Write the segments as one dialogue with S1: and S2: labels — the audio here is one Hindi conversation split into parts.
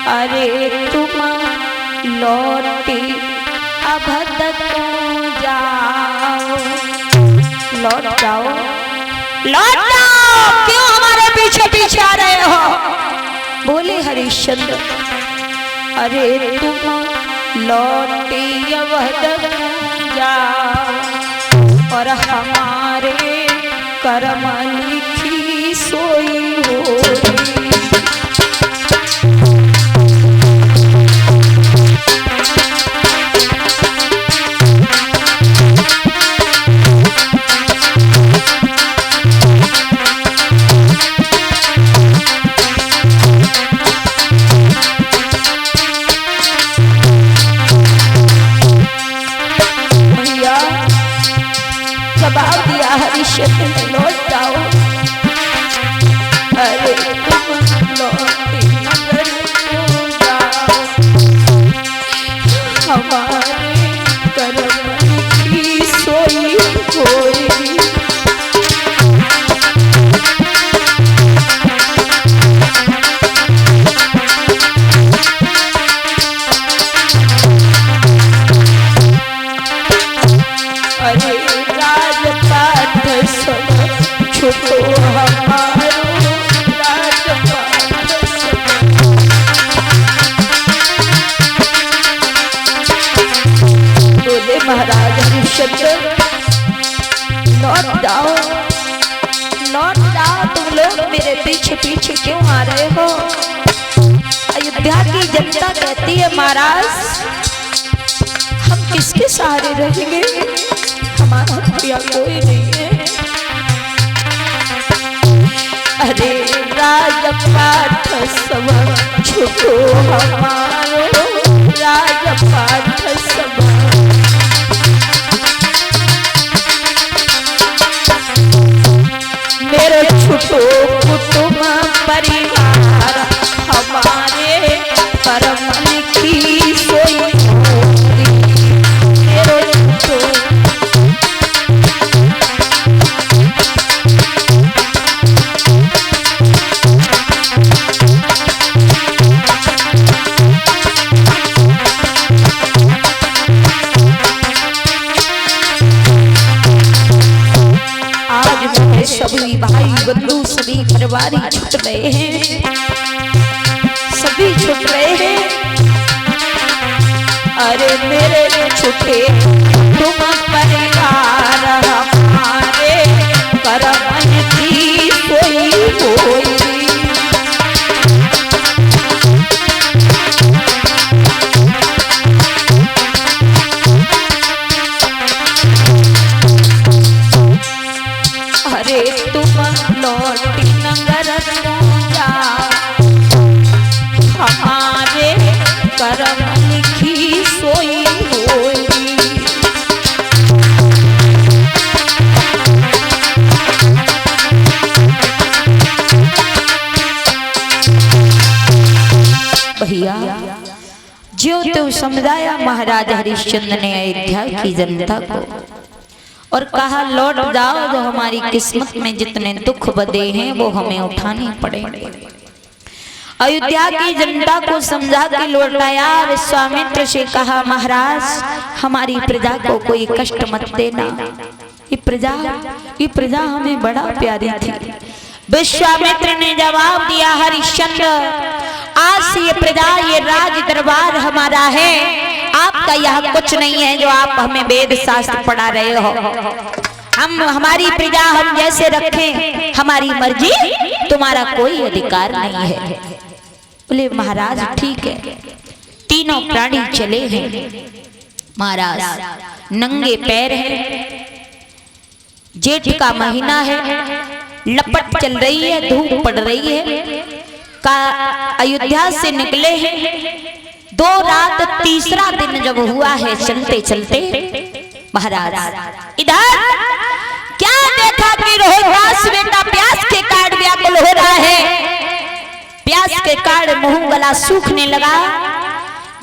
S1: अरे तुम लौटे अब तक जाओ, लौट जाओ, लौट जाओ, क्यों हमारे पीछे पीछे आ रहे हो? बोले हरिश्चंद्र, अरे तुम लौटे अब तक जाओ और हमारे कर्म लिखी सोई हो। जवाब दिया हरिश्चंद्र ने, लौट जाओ, अरे तुम लौटे नगर क्यों जाओ, हमारे कर्म की सोई होई। अरे राजपाट सब छुपो हमारो, राजपाट सब। बोले महाराज हरिश्चंद्र, लौट जाओ, लौट जाओ, तुम लोग मेरे पीछे पीछे क्यों आ रहे हो? अयोध्या की जनता कहती है महाराज हम किसके सहारे रहेंगे, हमारा भैया कोई नहीं है। अरे राजपाट सब छुपो हमारो, राजपाट सब। मेरे छुपो कुटुंब परिवार, हमारे कर्म लिखी सोई होगी। मेरे छुपो सभी भाई बंधु सभी परिवारी छूट रहे हैं, सभी छूट रहे हैं। अरे मेरे छूटे तुम परिवार, हमारे कर्म की सोई होई। अरे तुम लौटी नगर क्यों जाओ, हमारे कर्म लिखी सोई होई। भैया जो तो समझाया महाराज हरिश्चंद्र ने अयोध्या की जनता को और कहा लौट जाओ, जो हमारी किस्मत में जितने दुख बदे हैं वो हमें उठाने पड़ेंगे। अयोध्या की जनता को समझा के लौटाया। विश्वामित्र से कहा महाराज हमारी प्रजा को कोई कष्ट मत देना, ये प्रजा हमें बड़ा प्यारी थी। विश्वामित्र ने जवाब दिया हरिश्चंद्र, आज से ये प्रजा, ये राज दरबार हमारा है, आपका यह कुछ नहीं है जो आप हमें वेद शास्त्र पढ़ा रहे हो। हम हमारी प्रजा हम जैसे रखें, हमारी मर्जी, तुम्हारा कोई अधिकार नहीं है। बोले महाराज ठीक है। तीनों प्राणी चले हैं महाराज, नंगे पैर हैं, जेठ का महीना है, लपट चल रही है, धूप पड़ रही है, का अयोध्या से निकले हैं। 2 रात तीसरा दिन जब हुआ है, चलते चलते महाराज इधर क्या देखा कि रोहिदास बेटा प्यास के कारण व्याकुल हो रहा है। प्यास के कारण मुंह गला सूखने लगा,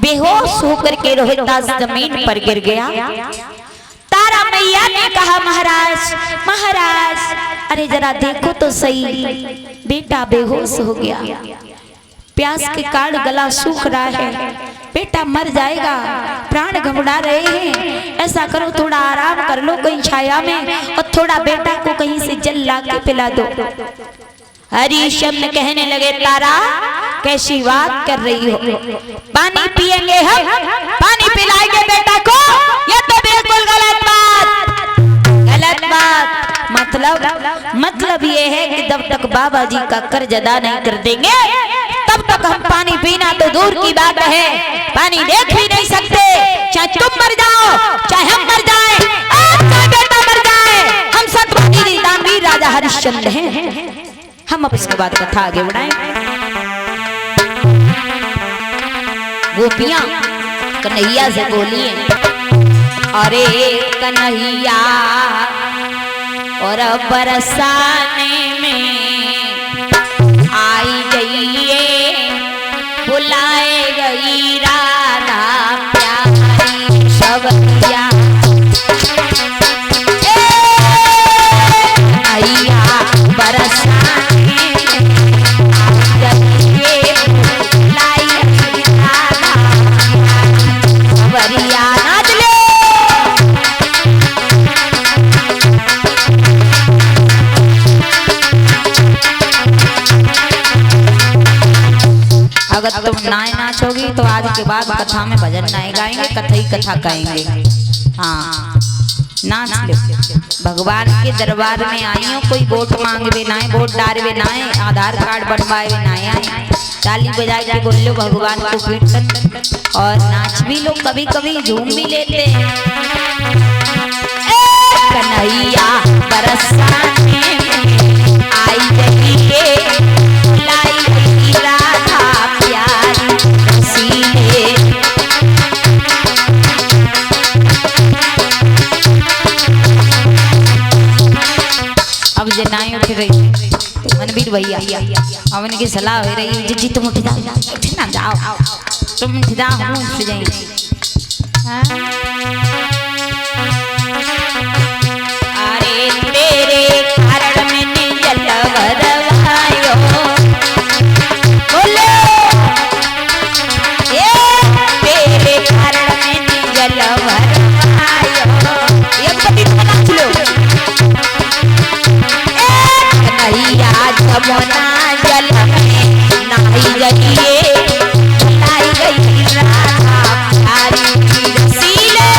S1: बेहोश होकर के रोहिदास जमीन पर गिर गया। तारा मैया ने कहा महाराज महाराज अरे जरा देखो तो सही, बेटा बेहोश हो गया, प्यास के कारण गला सूख रहा है, बेटा मर जाएगा, प्राण घबरा रहे हैं, ऐसा करो थोड़ा आराम कर लो कहीं छाया में और थोड़ा बेटा को कहीं से जल ला के पिला दो। हरिश्चंद्र कहने लगे तारा कैसी बात कर रही हो, पानी पिएंगे हम, पानी पिलाएंगे बेटा को, ये तो बिल्कुल गलत बात, गलत बात। मतलब ये है कि जब तक बाबा जी का कर्ज अदा नहीं कर देंगे तब तक हम पानी पीना तो दूर की बात है, पानी देख भी नहीं सकते, चाहे तुम मर जाओ चाहे हम मर जाए, चाहे बेटा मर जाए, हम सतवादी दानवीर राजा हरिश्चंद्र हैं। हम अब इसके बाद कथा आगे बढ़ाएं। गोपियां कन्हैया से बोलिए, अरे कन्हैया और बरसाने में आई जाइए, बुलाए गई राधा प्यारी सवरिया, कन्हैया बरसाने अगर तुम नाय नाचोगी तो आज के बाद कथा में भजन नहीं गाएंगे, कथा ही कथा गाएंगे। हाँ नाच लो, भगवान के दरबार में आई हो, कोई वोट मांगवे ना है, वोट डालवे ना है, आधार कार्ड बनवाए ना है, ताली बजाए के बोल लो भगवान को कीर्तन और नाच भी लो, कभी कभी झूम भी लेते हैं। कन्हैया बरसाने में आई जाइए, लाई गई राधा प्यारी रसीले, अब जे नाई उठ रही मनवीर भैया, अब इनकी सलाह हो रही जी तुम उठ जाओ, उठ ना जाओ, तुम उठ जाओ, हम उठ जाएंगे। अरे तेरे कारण मैंने जल भरवायो, बोलो ये तेरे कारण मैंने जल भरवायो, ये पति तुम नाच लो। कन्हैया जमुना जल में नहाई जाइए, लाई गई राधा प्यारी रसीले,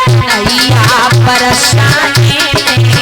S1: कन्हैया बरसाने में